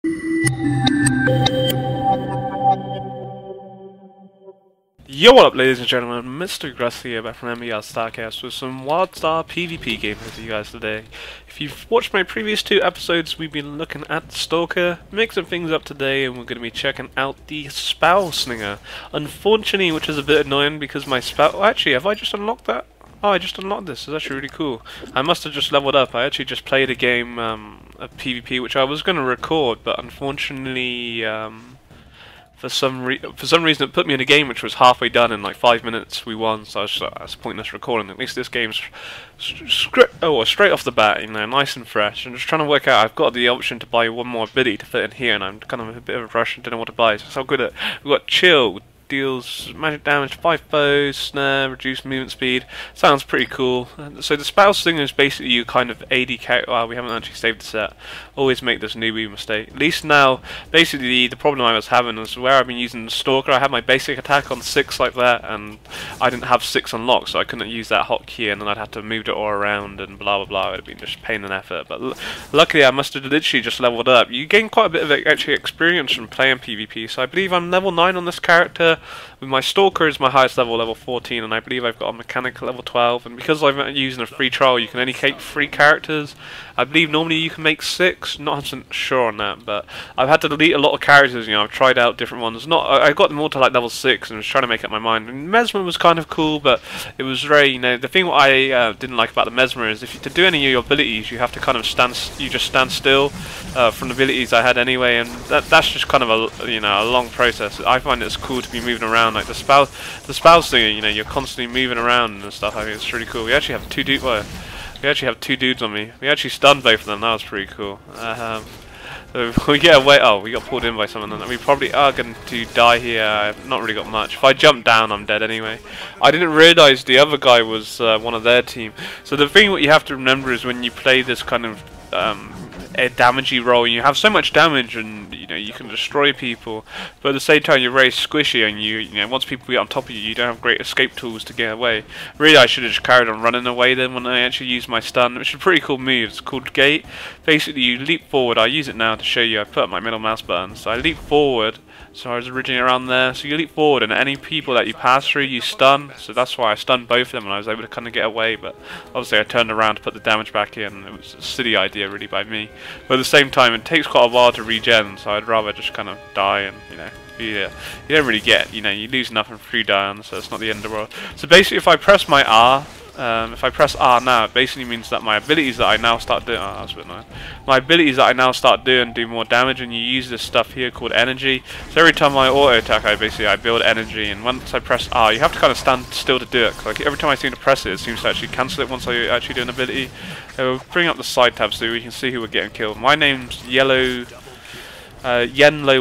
Yo, what up, ladies and gentlemen? Mr. Grusty here back from WildStar with some WildStar PvP games with you guys today. If you've watched my previous two episodes, we've been looking at Stalker, mixing things up today, and we're going to be checking out the Spellslinger. Unfortunately, which is a bit annoying because my spell... Oh, actually, have I just unlocked that? Oh, I just unlocked this. It's actually really cool. I must have just leveled up. I actually just played a game of PvP, which I was going to record, but unfortunately... For some reason, it put me in a game which was halfway done in like 5 minutes. We won, so I was just like, that's pointless recording. At least this game's straight off the bat, you know, nice and fresh. I'm just trying to work out. I've got the option to buy one more ability to fit in here, and I'm kind of a bit of a rush and don't know what to buy. So that's how good it. We've got Chill. Deals magic damage to 5 foes, snare, reduced movement speed. Sounds pretty cool. So the Spellslinger is basically you kind of AD character. Well, we haven't actually saved the set. Always make this newbie mistake. At least now, basically the problem I was having was where I've been using the Stalker. I had my basic attack on 6 like that, and I didn't have 6 unlocked, so I couldn't use that hotkey, and then I'd have to move it all around and blah blah blah. It would have been just pain and effort. But luckily, I must have literally just leveled up. You gain quite a bit of actually experience from playing PvP. So I believe I'm level 9 on this character. With my Stalker is my highest level 14, and I believe I've got a mechanic level 12, and because I'm using a free trial, you can only take 3 characters. I believe normally you can make 6, not 100% sure on that, but I've had to delete a lot of characters, you know, I've tried out different ones. I got them all to like level 6 and was trying to make up my mind. And Mesmer was kind of cool, but it was very, you know, the thing what I didn't like about the Mesmer is if you, to do any of your abilities, you have to kind of stand still from the abilities I had anyway, and that's just kind of a, you know, a long process. I find it's cool to be moving around. Like the Spellslinger, you know, you're constantly moving around and stuff. I think it's really cool. We actually have two dudes on me. We actually stunned both of them. That was pretty cool. So we get away. Oh, we got pulled in by someone. We probably are going to die here. I've not really got much. If I jump down, I'm dead anyway. I didn't realise the other guy was one of their team. So the thing what you have to remember is when you play this kind of a damagey role, you have so much damage, and you know you can destroy people, but at the same time you're very squishy, and you know once people get on top of you, you don't have great escape tools to get away. Really, I should have just carried on running away then when I actually used my stun, which is a pretty cool move. It's called Gate. Basically, you leap forward. I use it now to show you. I put up my middle mouse button, so I leap forward. So I was originally around there. So you leap forward, and any people that you pass through, you stun. So that's why I stunned both of them, and I was able to kind of get away. But obviously, I turned around to put the damage back in. It was a silly idea, really, by me. But at the same time, it takes quite a while to regen. So I'd rather just kind of die and, you know. You don't really get, you know, you lose nothing for 3 down, so it's not the end of the world. So basically, if I press my R, if I press R now, it basically means that my abilities that I now start doing, oh, that's a bit nice. My abilities that I now start doing do more damage, and you use this stuff here called energy. So every time I auto attack, I build energy, and once I press R, you have to kind of stand still to do it. Like every time I seem to press it, it seems to actually cancel it once I actually do an ability. We'll bring up the side tab so we can see who we're getting killed. My name's Yenlo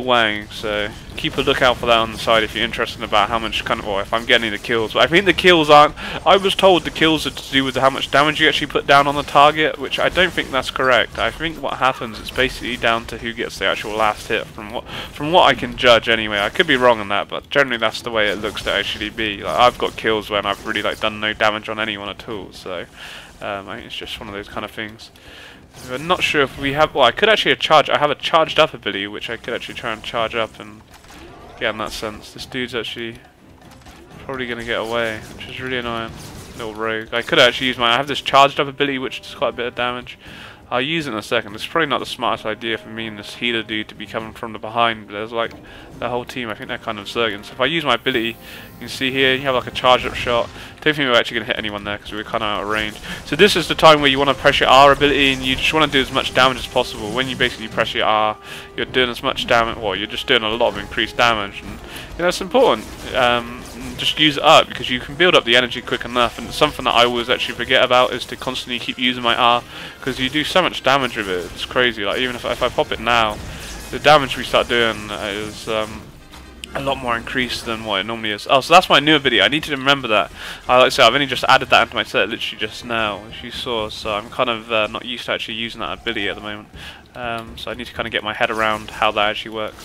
Wang, so keep a lookout for that on the side if you're interested about how much kind of, or if I'm getting the kills. But I think the kills aren't, I was told the kills are to do with how much damage you actually put down on the target, which I don't think that's correct. I think what happens is basically down to who gets the actual last hit, from what I can judge anyway. I could be wrong on that, but generally that's the way it looks to actually be. Like, I've got kills when I've really like done no damage on anyone at all, so I think it's just one of those kind of things. I'm not sure if we have. Well, I could actually I have a charged up ability, which I could actually try and charge up and get in that sense. This dude's actually probably going to get away, which is really annoying. Little rogue. I could actually use I have this charged up ability, which does quite a bit of damage. I'll use it in a second. It's probably not the smartest idea for me and this healer dude to be coming from the behind, but there's like the whole team, I think they're kind of zerging. So if I use my ability, you can see here, you have like a charged up shot. Don't think we're actually going to hit anyone there because we're kind of out of range. So this is the time where you want to press your R ability, and you just want to do as much damage as possible. When you basically press your R, you're doing as much damage, well, you're just doing a lot of increased damage, and you know, it's important. Just use it up because you can build up the energy quick enough, and something that I always actually forget about is to constantly keep using my R, because you do so much damage with it. It's crazy. Like even if I pop it now, the damage we start doing is a lot more increased than what it normally is. Oh, so that's my new ability. I need to remember that. Like I say, I've only just added that into my set literally just now, as you saw, so I'm kind of not used to actually using that ability at the moment. So I need to kind of get my head around how that actually works.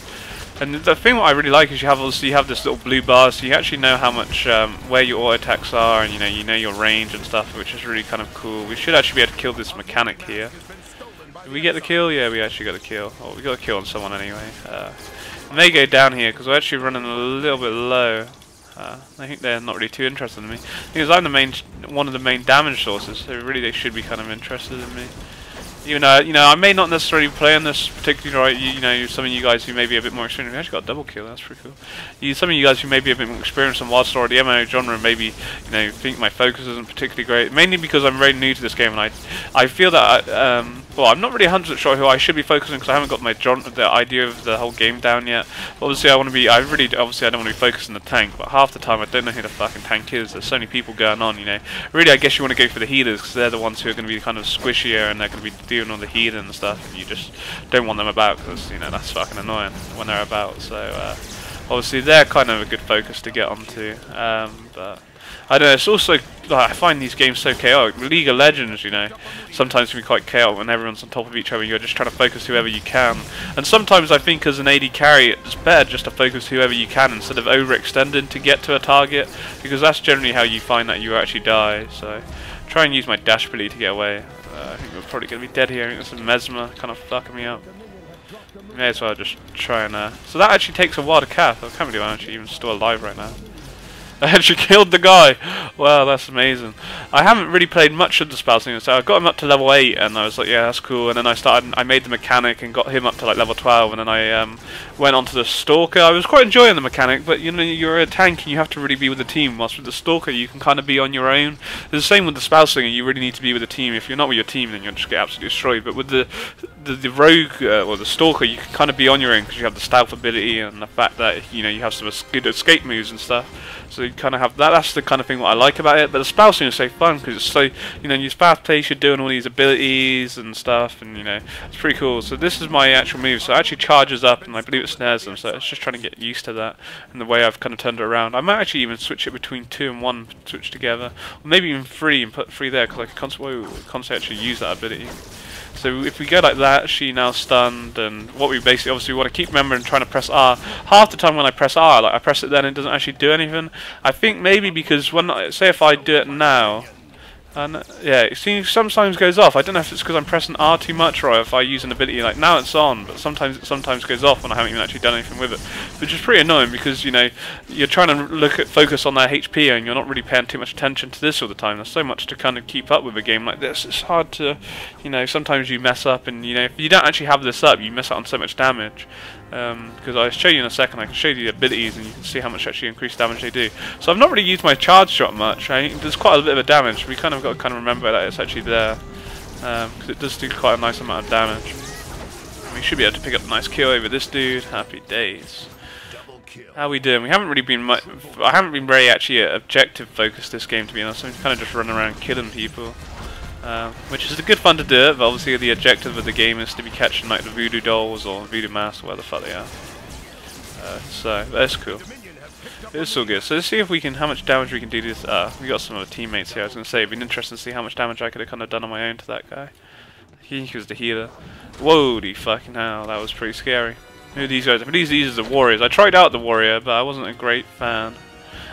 And the thing what I really like is you have this little blue bar, so you actually know how much where your auto attacks are, and you know your range and stuff, which is really kind of cool. We should actually be able to kill this mechanic here. Did we get the kill? Yeah, we actually got the kill. Oh, we got a kill on someone anyway. I may go down here because we're actually running a little bit low. I think they're not really too interested in me because I'm one of the main damage sources, so really they should be kind of interested in me. Even though, I may not necessarily play on this particularly right. Some of you guys who may be a bit more experienced. We actually got a double kill. That's pretty cool. Some of you guys who may be a bit more experienced on WildStar or the MMO genre, maybe think my focus isn't particularly great. Mainly because I'm very new to this game, and I feel that well, I'm not really 100% sure who I should be focusing because I haven't got the idea of the whole game down yet. But obviously, I don't want to be focusing on the tank. But half the time, I don't know who the fucking tank is. There's so many people going on. Really, I guess you want to go for the healers because they're the ones who are going to be kind of squishier and they're going to be dealing with the healing and stuff. And you just don't want them about because that's fucking annoying when they're about. So obviously, they're kind of a good focus to get onto. But I don't know, it's also, I find these games so chaotic. League of Legends, sometimes can be quite chaotic when everyone's on top of each other and you're just trying to focus whoever you can. And sometimes I think as an AD carry, it's better just to focus whoever you can instead of overextending to get to a target, because that's generally how you find that you actually die. So try and use my dash ability to get away. I think we're probably going to be dead here. I think this is Mesmer kind of fucking me up. May as well just try and... So that actually takes a while to cast. I can't believe I'm actually even still alive right now. I actually killed the guy! Wow, that's amazing. I haven't really played much of the Spellslinger, so I got him up to level 8 and I was like, yeah, that's cool. And then I made the mechanic and got him up to like level 12, and then I went on to the Stalker. I was quite enjoying the mechanic, but you're a tank and you have to really be with the team, whilst with the Stalker you can kind of be on your own. It's the same with the Spellslinger, you really need to be with the team. If you're not with your team, then you'll just get absolutely destroyed. But with the Rogue, or the Stalker, you can kind of be on your own because you have the stealth ability and the fact that, you have some good escape moves and stuff. So you kind of have that. That's the kind of thing what I like about it. But the Spellslinger is so fun because it's so, you're fast paced, you're doing all these abilities and stuff, and it's pretty cool. So this is my actual move. So it actually charges up, and I believe it snares them. So it's just trying to get used to that and the way I've kind of turned it around. I might actually even switch it between 2 and 1, switch together, or maybe even 3 and put 3 there because I can constantly actually use that ability. So if we go like that, she now stunned, and what we basically obviously want to keep remembering trying to press R. Half the time when I press R, I press it then, it doesn't actually do anything. I think maybe because say if I do it now, and yeah, it seems sometimes goes off. I don't know if it's because I'm pressing R too much or if I use an ability like now it's on, but sometimes it goes off when I haven't even actually done anything with it, which is pretty annoying because you're trying to focus on that HP and you're not really paying too much attention to this all the time. There's so much to kind of keep up with a game like this. It's hard to, sometimes you mess up, and if you don't actually have this up, you miss out on so much damage. Because I'll show you in a second, I can show you the abilities and you can see how much actually increased damage they do. So I've not really used my charge shot much. There's quite a bit of damage. We kind of got to remember that it's actually there, because it does do quite a nice amount of damage. We should be able to pick up a nice kill over this dude. Happy days. How we doing? We haven't really been I haven't been very actually objective focused this game, to be honest. I'm kind of just running around killing people. Which is a good fun to do it, but obviously the objective of the game is to be catching like the voodoo dolls or voodoo masks or whatever the fuck they are. So that's cool. It's all good. So let's see if we can, how much damage we can do to this. We got some other teammates here. I was going to say it'd been interesting to see how much damage I could have kind of done on my own to that guy. He was the healer. Whoa, the fucking hell, that was pretty scary. Who are these guys? These are the warriors. I tried out the warrior, but I wasn't a great fan.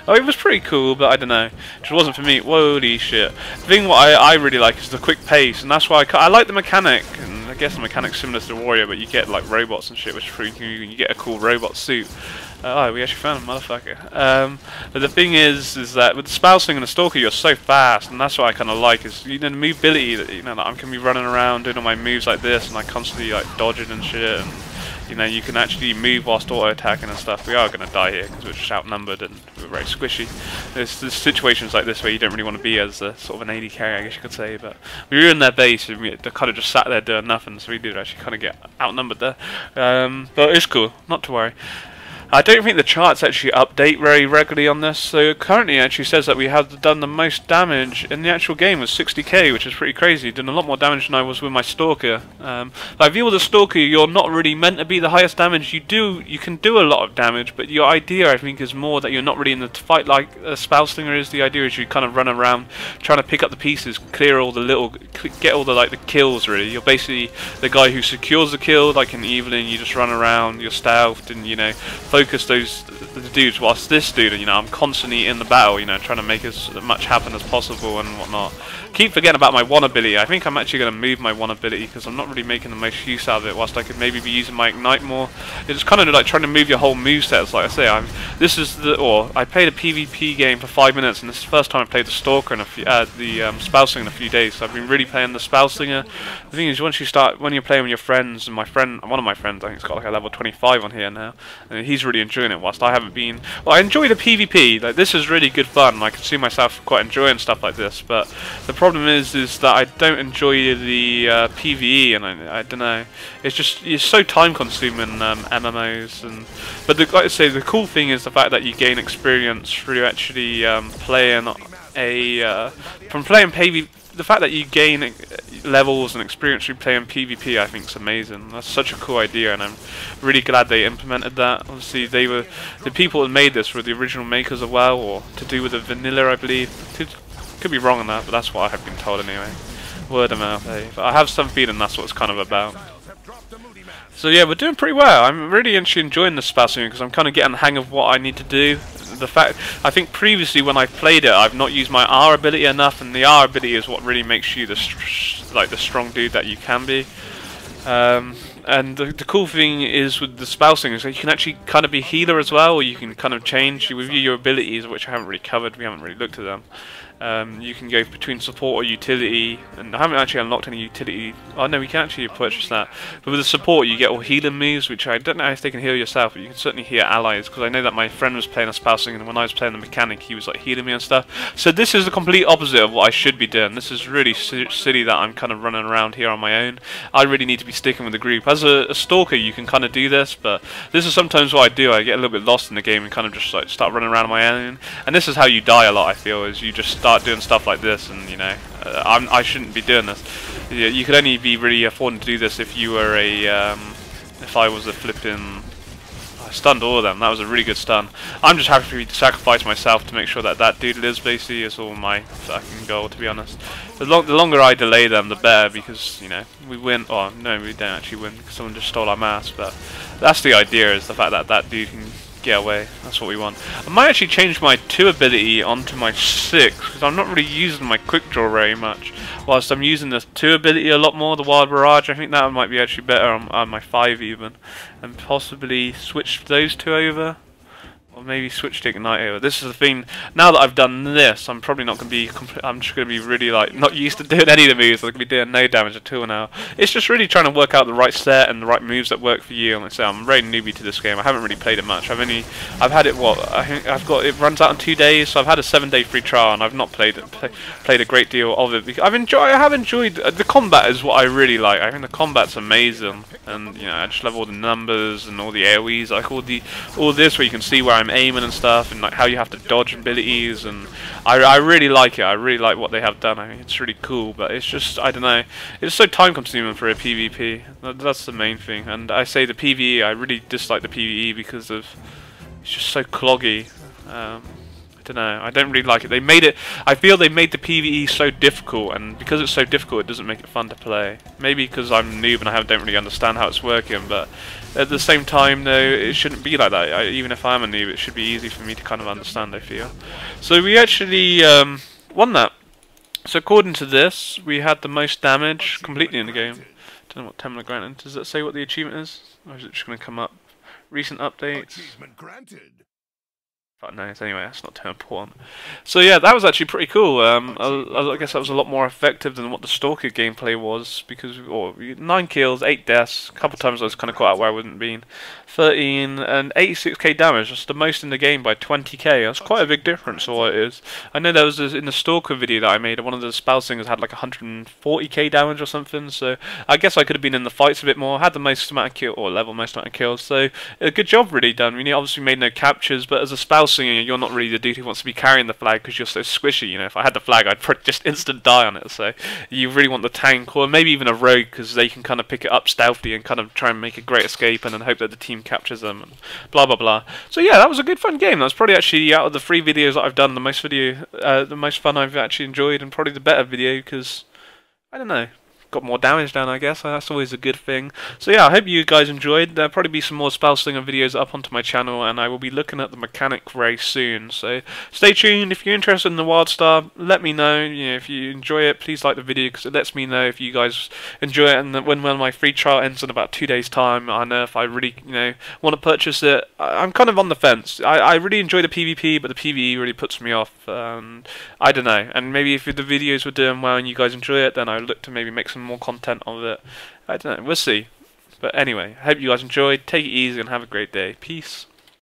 Oh, it was pretty cool, but I don't know. It just wasn't for me. Holy shit. The thing what I really like is the quick pace, and that's why I like the mechanic. And I guess the mechanic's similar to the warrior, but you get like robots and shit, which is pretty cool. You get a cool robot suit. Oh, we actually found a motherfucker. But the thing is that with the Spellslinger and the Stalker, you're so fast, and that's what I kind of like. Is the mobility that that I can be running around doing all my moves like this, and I constantly like dodging and shit. And, you can actually move whilst auto-attacking and stuff. We are going to die here because we're just outnumbered and we're very squishy. There's situations like this where you don't really want to be as a sort of an AD carry, I guess you could say, but we were in their base and we kind of just sat there doing nothing, so we did actually kind of get outnumbered there. But it's cool, not to worry. I don't think the charts actually update very regularly on this, so currently it actually says that we have done the most damage in the actual game with 60k, which is pretty crazy. Done a lot more damage than I was with my Stalker. I feel with the Stalker, you're not really meant to be the highest damage. You can do a lot of damage, but your idea, I think, is more that you're not really in the fight like a Spellslinger is. The idea is you kind of run around trying to pick up the pieces, clear all the get all the the kills. Really, you're basically the guy who secures the kill, like in Evelyn. You just run around, you're stealthed, and focus the dudes, whilst this dude, you know, I'm constantly in the battle, you know, trying to make as much happen as possible and whatnot. Keep forgetting about my one ability. I think I'm actually going to move my one ability because I'm not really making the most use out of it, whilst I could maybe be using my ignite more. It's kind of like trying to move your whole moveset. Like I say, I played a PvP game for 5 minutes, and this is the first time I played the Stalker in the Spellslinger in a few days. So I've been really playing the Spellslinger. The thing is, when you're playing with your friends, and one of my friends, I think, has got like a level 25 on here now, and he's really enjoying it, whilst I haven't been. Well, I enjoy the PvP. Like, this is really good fun, and I can see myself quite enjoying stuff like this. But the problem is that I don't enjoy the PvE, and I don't know. It's so time consuming, MMOs. But like I say, the cool thing is the fact that you gain experience through actually playing from playing PvP. The fact that you gain levels and experience through playing PvP, I think, is amazing. That's such a cool idea, and I'm really glad they implemented that. Obviously, the people that made this were the original makers of WoW, or to do with the vanilla, I believe. Could be wrong on that, but that's what I have been told anyway. Word of mouth, eh? But I have some feeling that's what it's kind of about. So yeah, we're doing pretty well. I'm really actually enjoying the Spellslinger because I'm kind of getting the hang of what I need to do. I think previously when I've played it, I've not used my R ability enough, and the R ability is what really makes you the strong dude that you can be. And the cool thing is with the Spellslinger, so you can actually kind of be healer as well, or you can kind of change with your abilities, which I haven't really covered. We haven't really looked at them. You can go between support or utility, and I haven't actually unlocked any utility. Oh no, we can actually purchase that. But with the support, you get all healing moves, which I don't know if they can heal yourself, but you can certainly heal allies. Because I know that my friend was playing a Spellslinger, and when I was playing the mechanic, he was like healing me and stuff. So this is the complete opposite of what I should be doing. This is really silly that I'm kind of running around here on my own. I really need to be sticking with the group. As a Stalker, you can kind of do this, but this is sometimes what I do. I get a little bit lost in the game and kind of just like start running around on my own. And this is how you die a lot, I feel, is you just start doing stuff like this, and you know, I shouldn't be doing this. You could only be really affording to do this if you were if I was a flipping. I stunned all of them. That was a really good stun. I'm just happy to sacrifice myself to make sure that that dude lives. Basically, is all my fucking goal, to be honest. The longer I delay them, the better, because you know we win. Oh no, we don't actually win because someone just stole our mass. But that's the idea: is the fact that that dude can get away. That's what we want. I might actually change my 2 ability onto my 6 because I'm not really using my quick draw very much. Whilst I'm using the 2 ability a lot more, the Wild Barrage. I think that might be actually better on my 5 even, and possibly switch those 2 over. Or maybe switch to Ignite over. This is the thing. Now that I've done this, I'm probably not going to be. I'm just going to be really like not used to doing any of the moves. I'm going to be doing no damage at all now. It's just really trying to work out the right set and the right moves that work for you. And like I say, I'm a very newbie to this game. I haven't really played it much. I've had it I think it runs out in 2 days. So I've had a 7-day free trial, and I've not played a great deal of it. Because I have enjoyed the combat is what I really like. I think the combat's amazing, and you know I just love all the numbers and all the AoEs. Like all this where you can see where I'm aiming and stuff, and like how you have to dodge abilities, and I really like it. I really like what they have done. I think it's really cool, but it's just, I don't know, it's so time consuming for a PvP. That's the main thing. And I say the PvE, I really dislike the PvE because of it's just so cloggy. I don't know, I don't really like it. I feel they made the PvE so difficult, and because it's so difficult it doesn't make it fun to play. Maybe because I'm a noob and I don't really understand how it's working, but at the same time though, it shouldn't be like that. Even if I'm a noob, it should be easy for me to kind of understand, I feel. So we actually won that. So according to this, we had the most damage completely in the game. Don't know what 10 minute granted. Does that say what the achievement is? Or is it just going to come up? Recent updates? Achievement granted. But no, anyway, that's not too important. So yeah, that was actually pretty cool. I guess that was a lot more effective than what the Stalker gameplay was, because 9 kills, 8 deaths, a couple of times I was kind of caught out where I wasn't being. 13 and 86k damage, that's the most in the game by 20k. That's quite a big difference for what it is. I know there was in the Stalker video that I made, one of the Spellslingers had like 140k damage or something, so I guess I could have been in the fights a bit more, had the most amount of kills, or level most amount of kills, so a good job really done. We obviously made no captures, but as a Spellslinger, you're not really the dude who wants to be carrying the flag because you're so squishy. You know, if I had the flag, I'd probably just instant die on it, so you really want the tank, or maybe even a rogue, because they can kind of pick it up stealthily and kind of try and make a great escape and then hope that the team captures them and blah blah blah. So yeah, that was a good fun game. That was probably actually, out of the 3 videos that I've done, the most fun I've actually enjoyed, and probably the better video, because I don't know, got more damage down, I guess. That's always a good thing. So yeah, I hope you guys enjoyed. There'll probably be some more Spellslinger videos up onto my channel, and I will be looking at the mechanic very soon. So stay tuned. If you're interested in the WildStar, let me know. If you enjoy it, please like the video, because it lets me know if you guys enjoy it. And when my free trial ends in about 2 days' time, I know if I really want to purchase it. I'm kind of on the fence. I really enjoy the PvP, but the PvE really puts me off. I don't know. And maybe if the videos were doing well and you guys enjoy it, then I would look to maybe make some more content of it. I don't know. We'll see. But anyway, I hope you guys enjoyed. Take it easy and have a great day. Peace.